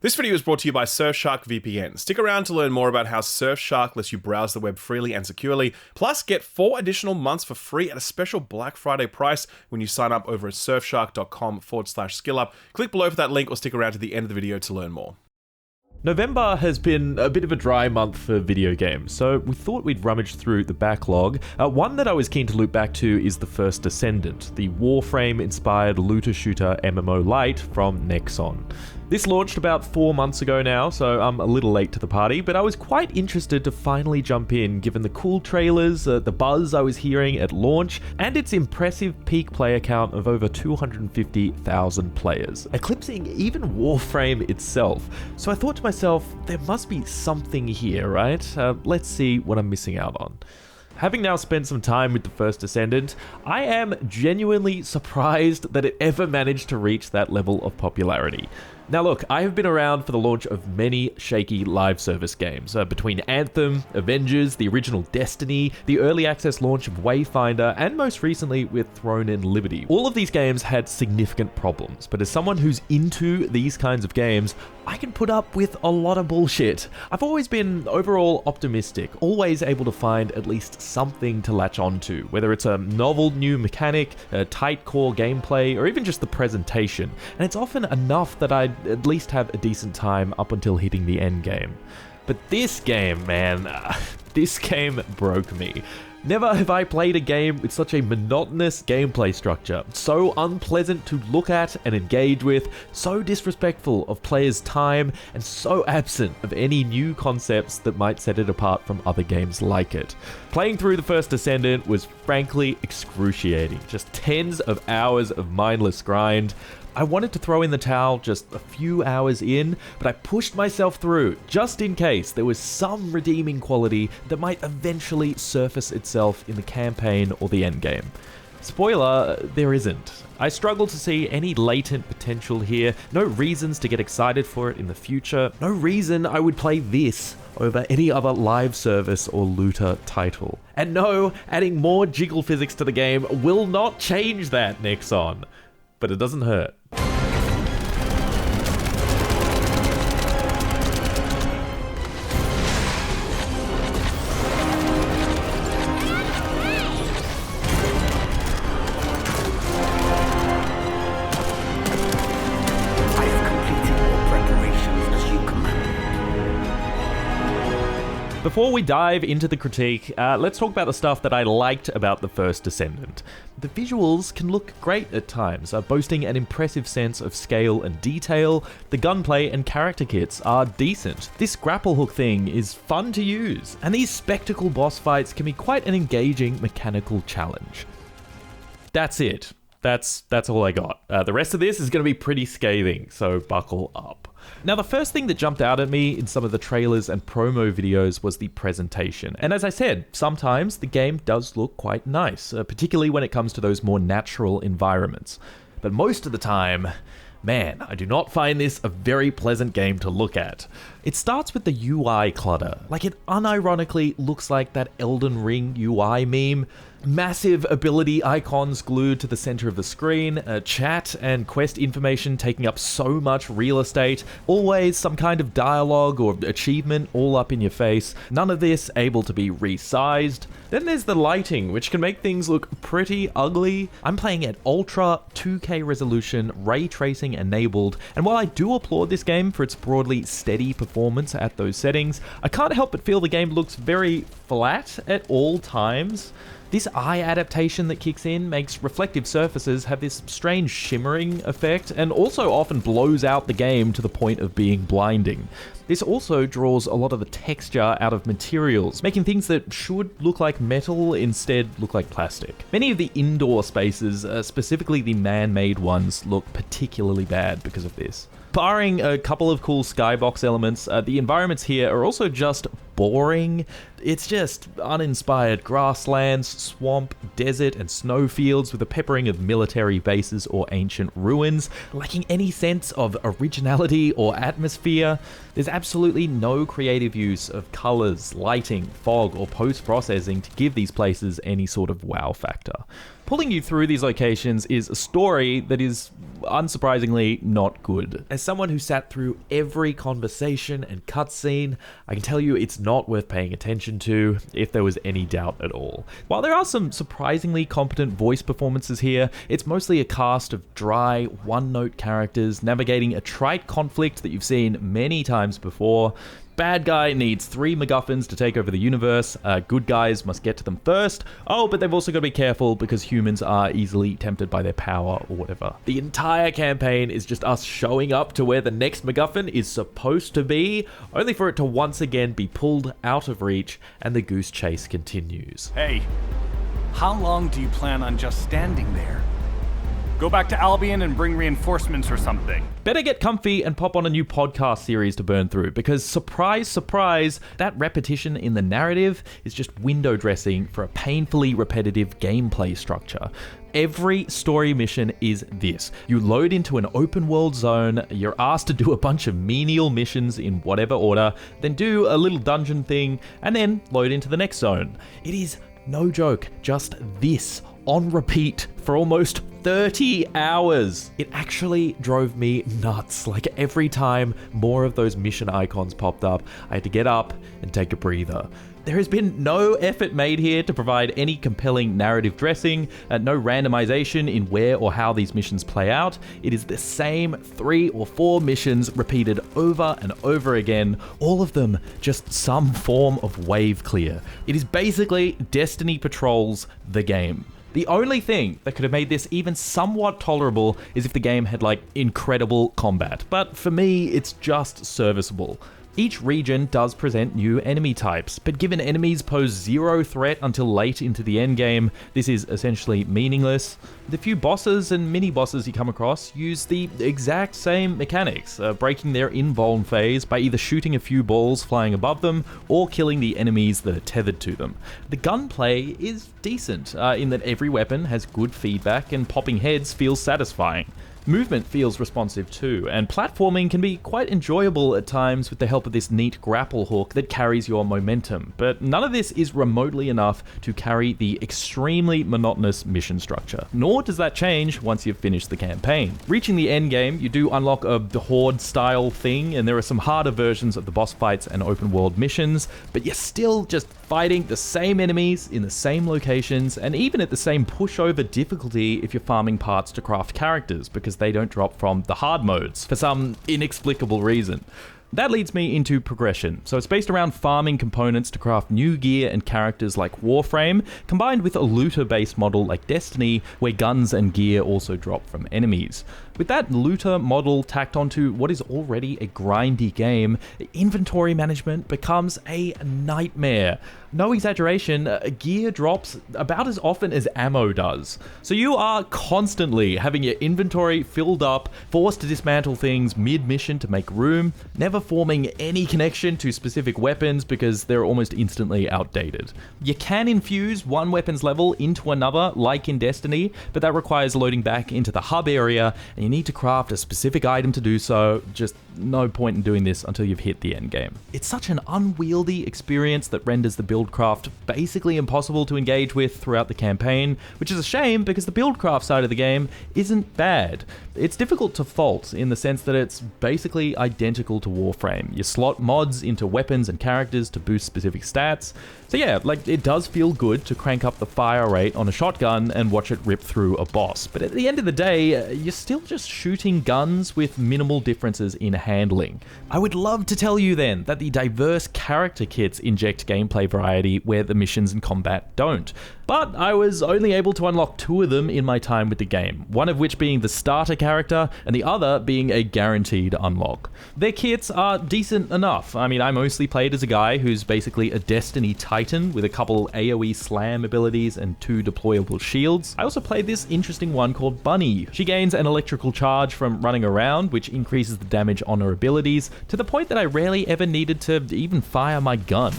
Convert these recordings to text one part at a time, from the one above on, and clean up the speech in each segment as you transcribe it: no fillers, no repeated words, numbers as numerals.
This video is brought to you by Surfshark VPN. Stick around to learn more about how Surfshark lets you browse the web freely and securely. Plus, get 4 additional months for free at a special Black Friday price when you sign up over at surfshark.com/skillup. Click below for that link or stick around to the end of the video to learn more. November has been a bit of a dry month for video games, so we thought we'd rummage through the backlog. One that I was keen to loop back to is the First Descendant, the Warframe-inspired looter-shooter MMO Lite from Nexon. This launched about 4 months ago now, so I'm a little late to the party, but I was quite interested to finally jump in given the cool trailers, the buzz I was hearing at launch, and its impressive peak player count of over 250,000 players, eclipsing even Warframe itself. So I thought to myself, there must be something here, right? Let's see what I'm missing out on. Having now spent some time with the First Descendant, I am genuinely surprised that it ever managed to reach that level of popularity. Now look, I have been around for the launch of many shaky live service games, between Anthem, Avengers, the original Destiny, the early access launch of Wayfinder, and most recently with Throne and Liberty. All of these games had significant problems, but as someone who's into these kinds of games, I can put up with a lot of bullshit. I've always been overall optimistic, always able to find at least something to latch onto, whether it's a novel new mechanic, a tight core gameplay, or even just the presentation, and it's often enough that I'd at least have a decent time up until hitting the end game. But this game, man, this game broke me. Never have I played a game with such a monotonous gameplay structure, so unpleasant to look at and engage with, so disrespectful of players' time, and so absent of any new concepts that might set it apart from other games like it. Playing through the First Descendant was frankly excruciating, just tens of hours of mindless grind. I wanted to throw in the towel just a few hours in, but I pushed myself through just in case there was some redeeming quality that might eventually surface itself in the campaign or the endgame. Spoiler, there isn't. I struggle to see any latent potential here, no reasons to get excited for it in the future, no reason I would play this over any other live service or looter title. And no, adding more jiggle physics to the game will not change that, Nexon. But it doesn't hurt. Before we dive into the critique, let's talk about the stuff that I liked about the First Descendant. The visuals can look great at times, boasting an impressive sense of scale and detail. The gunplay and character kits are decent. This grapple hook thing is fun to use, and these spectacle boss fights can be quite an engaging mechanical challenge. That's it. That's all I got. The rest of this is going to be pretty scathing, so buckle up. Now, the first thing that jumped out at me in some of the trailers and promo videos was the presentation. And as I said, sometimes the game does look quite nice, particularly when it comes to those more natural environments. But most of the time, man, I do not find this a very pleasant game to look at. It starts with the UI clutter. Like, it unironically looks like that Elden Ring UI meme. Massive ability icons glued to the center of the screen, chat and quest information taking up so much real estate, always some kind of dialogue or achievement all up in your face, none of this able to be resized. Then there's the lighting, which can make things look pretty ugly. I'm playing at ultra 2K resolution, ray tracing enabled, and while I do applaud this game for its broadly steady performance at those settings, I can't help but feel the game looks very flat at all times. This eye adaptation that kicks in makes reflective surfaces have this strange shimmering effect and also often blows out the game to the point of being blinding. This also draws a lot of the texture out of materials, making things that should look like metal instead look like plastic. Many of the indoor spaces, specifically the man-made ones, look particularly bad because of this. Barring a couple of cool skybox elements, the environments here are also just boring. It's just uninspired grasslands, swamp, desert, and snowfields with a peppering of military bases or ancient ruins, lacking any sense of originality or atmosphere. There's absolutely no creative use of colors, lighting, fog, or post-processing to give these places any sort of wow factor. Pulling you through these locations is a story that is, unsurprisingly, not good. As someone who sat through every conversation and cutscene, I can tell you it's not worth paying attention to, if there was any doubt at all. While there are some surprisingly competent voice performances here, it's mostly a cast of dry, one-note characters navigating a trite conflict that you've seen many times before. Bad guy needs 3 MacGuffins to take over the universe. Good guys must get to them first. Oh, but they've also got to be careful because humans are easily tempted by their power or whatever. The entire campaign is just us showing up to where the next MacGuffin is supposed to be, only for it to once again be pulled out of reach, and the goose chase continues. Hey, how long do you plan on just standing there? Go back to Albion and bring reinforcements or something. Better get comfy and pop on a new podcast series to burn through, because surprise, surprise, that repetition in the narrative is just window dressing for a painfully repetitive gameplay structure. Every story mission is this. You load into an open world zone, you're asked to do a bunch of menial missions in whatever order, then do a little dungeon thing, and then load into the next zone. It is no joke, just this on repeat for almost 30 hours. It actually drove me nuts. Like, every time more of those mission icons popped up, I had to get up and take a breather. There has been no effort made here to provide any compelling narrative dressing, no randomization in where or how these missions play out. It is the same 3 or 4 missions repeated over and over again, all of them just some form of wave clear. It is basically Destiny Patrols the game. The only thing that could have made this even somewhat tolerable is if the game had, like, incredible combat, but for me, it's just serviceable. Each region does present new enemy types, but given enemies pose 0 threat until late into the endgame, this is essentially meaningless. The few bosses and mini-bosses you come across use the exact same mechanics, breaking their invuln phase by either shooting a few balls flying above them or killing the enemies that are tethered to them. The gunplay is decent, in that every weapon has good feedback and popping heads feels satisfying. Movement feels responsive too, and platforming can be quite enjoyable at times with the help of this neat grapple hook that carries your momentum, but none of this is remotely enough to carry the extremely monotonous mission structure. Nor does that change once you've finished the campaign. Reaching the end game, you do unlock a horde style thing, and there are some harder versions of the boss fights and open world missions, but you're still just fighting the same enemies in the same locations, and even at the same pushover difficulty if you're farming parts to craft characters, because they don't drop from the hard modes for some inexplicable reason. That leads me into progression. So it's based around farming components to craft new gear and characters like Warframe, combined with a looter-based model like Destiny, where guns and gear also drop from enemies. With that looter model tacked onto what is already a grindy game, inventory management becomes a nightmare. No exaggeration, gear drops about as often as ammo does. So you are constantly having your inventory filled up, forced to dismantle things mid-mission to make room, never forming any connection to specific weapons because they're almost instantly outdated. You can infuse one weapon's level into another, like in Destiny, but that requires loading back into the hub area, and you need to craft a specific item to do so. Just no point in doing this until you've hit the end game. It's such an unwieldy experience that renders the buildcraft basically impossible to engage with throughout the campaign, which is a shame because the buildcraft side of the game isn't bad. It's difficult to fault in the sense that it's basically identical to Warframe. You slot mods into weapons and characters to boost specific stats. So yeah, like, it does feel good to crank up the fire rate on a shotgun and watch it rip through a boss. But at the end of the day, you're still just shooting guns with minimal differences in handling. I would love to tell you then that the diverse character kits inject gameplay variety where the missions and combat don't. But I was only able to unlock 2 of them in my time with the game, one of which being the starter character and the other being a guaranteed unlock. Their kits are decent enough. I mean, I mostly played as a guy who's basically a Destiny Titan with a couple AoE slam abilities and 2 deployable shields. I also played this interesting one called Bunny. She gains an electrical charge from running around, which increases the damage on her abilities, to the point that I rarely ever needed to even fire my gun.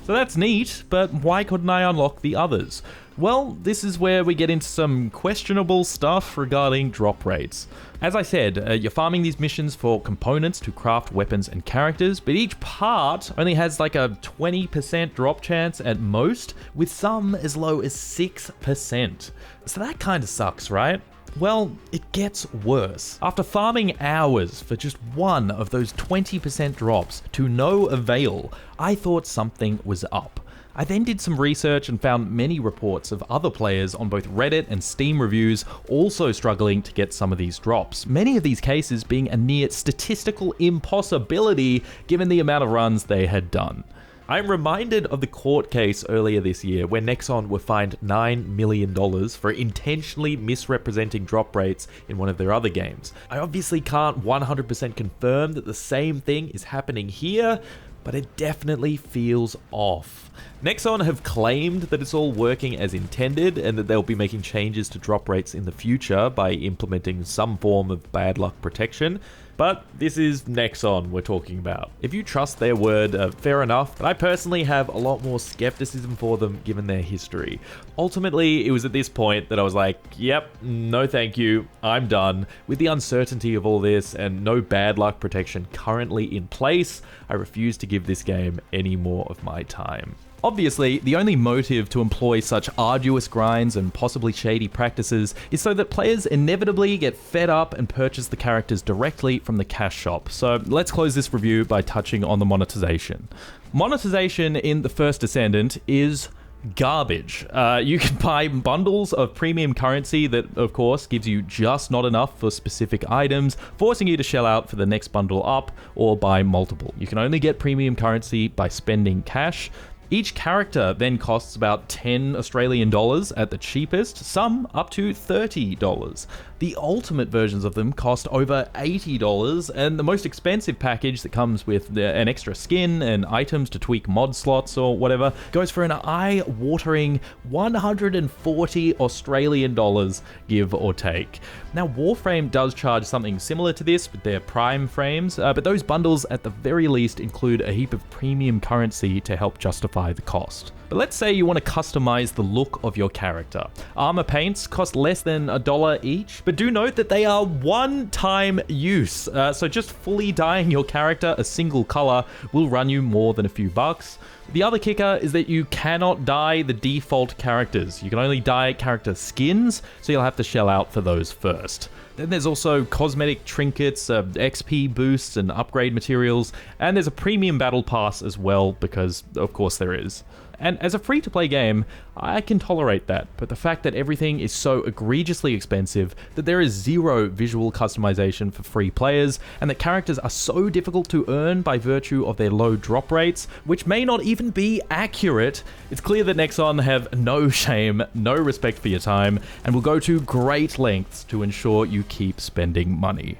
So that's neat, but why couldn't I unlock the others? Well, this is where we get into some questionable stuff regarding drop rates. As I said, you're farming these missions for components to craft weapons and characters, but each part only has like a 20% drop chance at most, with some as low as 6%. So that kind of sucks, right? Well, it gets worse. After farming hours for just one of those 20% drops to no avail, I thought something was up. I then did some research and found many reports of other players on both Reddit and Steam reviews also struggling to get some of these drops, many of these cases being a near statistical impossibility given the amount of runs they had done. I'm reminded of the court case earlier this year where Nexon were fined $9 million for intentionally misrepresenting drop rates in one of their other games. I obviously can't 100% confirm that the same thing is happening here, but it definitely feels off. Nexon have claimed that it's all working as intended and that they'll be making changes to drop rates in the future by implementing some form of bad luck protection. But this is Nexon we're talking about. If you trust their word, fair enough, but I personally have a lot more skepticism for them given their history. Ultimately, it was at this point that I was like, yep, no thank you, I'm done. With the uncertainty of all this and no bad luck protection currently in place, I refuse to give this game any more of my time. Obviously, the only motive to employ such arduous grinds and possibly shady practices is so that players inevitably get fed up and purchase the characters directly from the cash shop. So let's close this review by touching on the monetization. Monetization in the First Descendant is garbage. You can buy bundles of premium currency that, of course, gives you just not enough for specific items, forcing you to shell out for the next bundle up or buy multiple. You can only get premium currency by spending cash. Each character then costs about 10 Australian dollars at the cheapest, some up to $30. The ultimate versions of them cost over $80, and the most expensive package that comes with an extra skin and items to tweak mod slots or whatever goes for an eye-watering 140 Australian dollars, give or take. Now, Warframe does charge something similar to this with their Prime frames, but those bundles at the very least include a heap of premium currency to help justify the cost. But let's say you want to customize the look of your character. Armor paints cost less than $1 each, but do note that they are one-time use. So just fully dyeing your character a single color will run you more than a few bucks. The other kicker is that you cannot dye the default characters. You can only dye character skins, so you'll have to shell out for those first. Then there's also cosmetic trinkets, XP boosts and upgrade materials, and there's a premium battle pass as well, because of course there is. And as a free-to-play game, I can tolerate that, but the fact that everything is so egregiously expensive, that there is zero visual customization for free players, and that characters are so difficult to earn by virtue of their low drop rates, which may not even be accurate, it's clear that Nexon have no shame, no respect for your time, and will go to great lengths to ensure you keep spending money.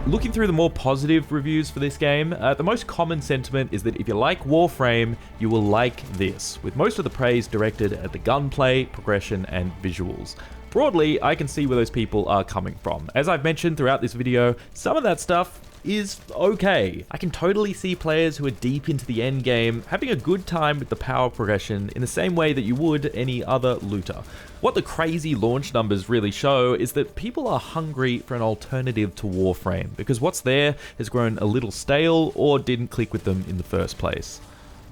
Looking through the more positive reviews for this game, the most common sentiment is that if you like Warframe, you will like this, with most of the praise directed at the gunplay, progression, and visuals. Broadly, I can see where those people are coming from. As I've mentioned throughout this video, some of that stuff is okay. I can totally see players who are deep into the end game having a good time with the power progression in the same way that you would any other looter. What the crazy launch numbers really show is that people are hungry for an alternative to Warframe, because what's there has grown a little stale or didn't click with them in the first place.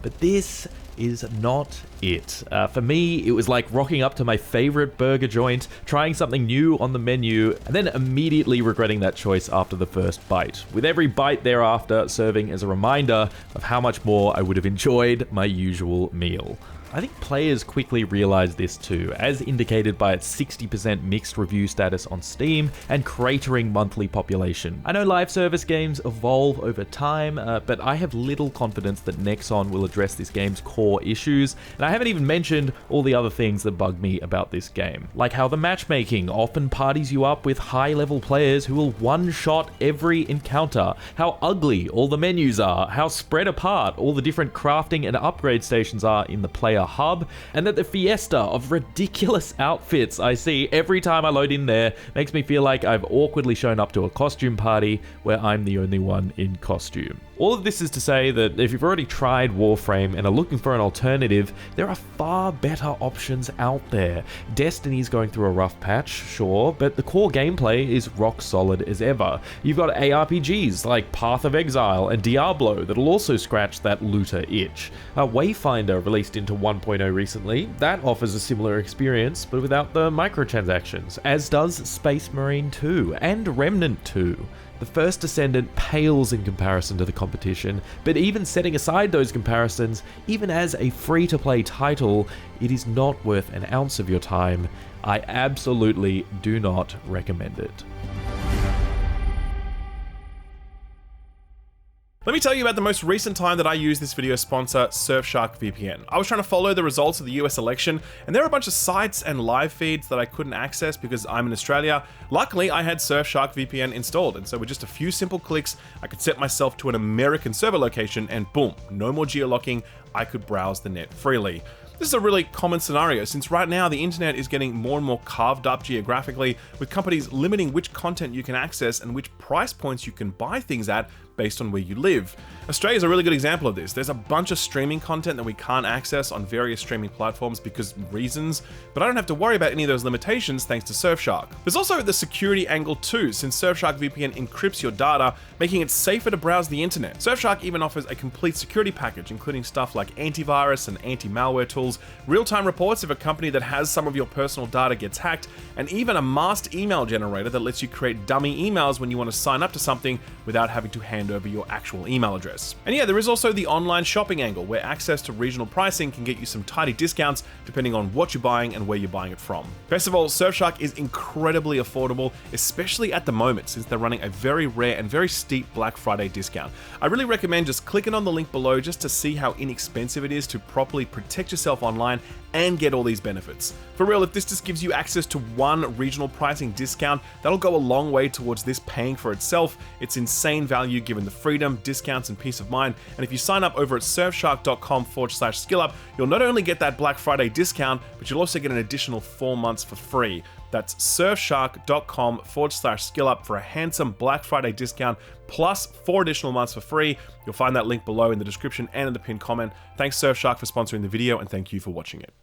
But this is not it. For me, it was like rocking up to my favorite burger joint, trying something new on the menu, and then immediately regretting that choice after the first bite, with every bite thereafter serving as a reminder of how much more I would have enjoyed my usual meal. I think players quickly realized this too, as indicated by its 60% mixed review status on Steam and cratering monthly population. I know live service games evolve over time, but I have little confidence that Nexon will address this game's core issues, and I haven't even mentioned all the other things that bug me about this game, like how the matchmaking often parties you up with high-level players who will one-shot every encounter, how ugly all the menus are, how spread apart all the different crafting and upgrade stations are in the player hub, and that the fiesta of ridiculous outfits I see every time I load in there makes me feel like I've awkwardly shown up to a costume party where I'm the only one in costume. All of this is to say that if you've already tried Warframe and are looking for an alternative, there are far better options out there. Destiny's going through a rough patch, sure, but the core gameplay is rock solid as ever. You've got ARPGs like Path of Exile and Diablo that'll also scratch that looter itch. Wayfinder released into 1.0 recently, that offers a similar experience but without the microtransactions, as does Space Marine 2 and Remnant 2. The First Descendant pales in comparison to the competition, but even setting aside those comparisons, even as a free-to-play title, it is not worth an ounce of your time. I absolutely do not recommend it. Let me tell you about the most recent time that I used this video sponsor, Surfshark VPN. I was trying to follow the results of the US election, and there were a bunch of sites and live feeds that I couldn't access because I'm in Australia. Luckily, I had Surfshark VPN installed, and so with just a few simple clicks, I could set myself to an American server location, and boom, no more geolocking, I could browse the net freely. This is a really common scenario, since right now the internet is getting more and more carved up geographically, with companies limiting which content you can access and which price points you can buy things at based on where you live. Australia is a really good example of this. There's a bunch of streaming content that we can't access on various streaming platforms because reasons, but I don't have to worry about any of those limitations thanks to Surfshark. There's also the security angle too, since Surfshark VPN encrypts your data, making it safer to browse the internet. Surfshark even offers a complete security package, including stuff like antivirus and anti-malware tools, real-time reports if a company that has some of your personal data gets hacked, and even a masked email generator that lets you create dummy emails when you want to sign up to something without having to hand over your actual email address. And yeah, there is also the online shopping angle, where access to regional pricing can get you some tidy discounts depending on what you're buying and where you're buying it from. Best of all, Surfshark is incredibly affordable, especially at the moment, since they're running a very rare and very steep Black Friday discount. I really recommend just clicking on the link below just to see how inexpensive it is to properly protect yourself online and get all these benefits. For real, if this just gives you access to one regional pricing discount, that'll go a long way towards this paying for itself. It's insane value given the freedom, discounts, and peace of mind. And if you sign up over at surfshark.com/skillup, you'll not only get that Black Friday discount, but you'll also get an additional 4 months for free. That's surfshark.com/skillup for a handsome Black Friday discount plus 4 additional months for free. You'll find that link below in the description and in the pinned comment. Thanks Surfshark for sponsoring the video, and thank you for watching it.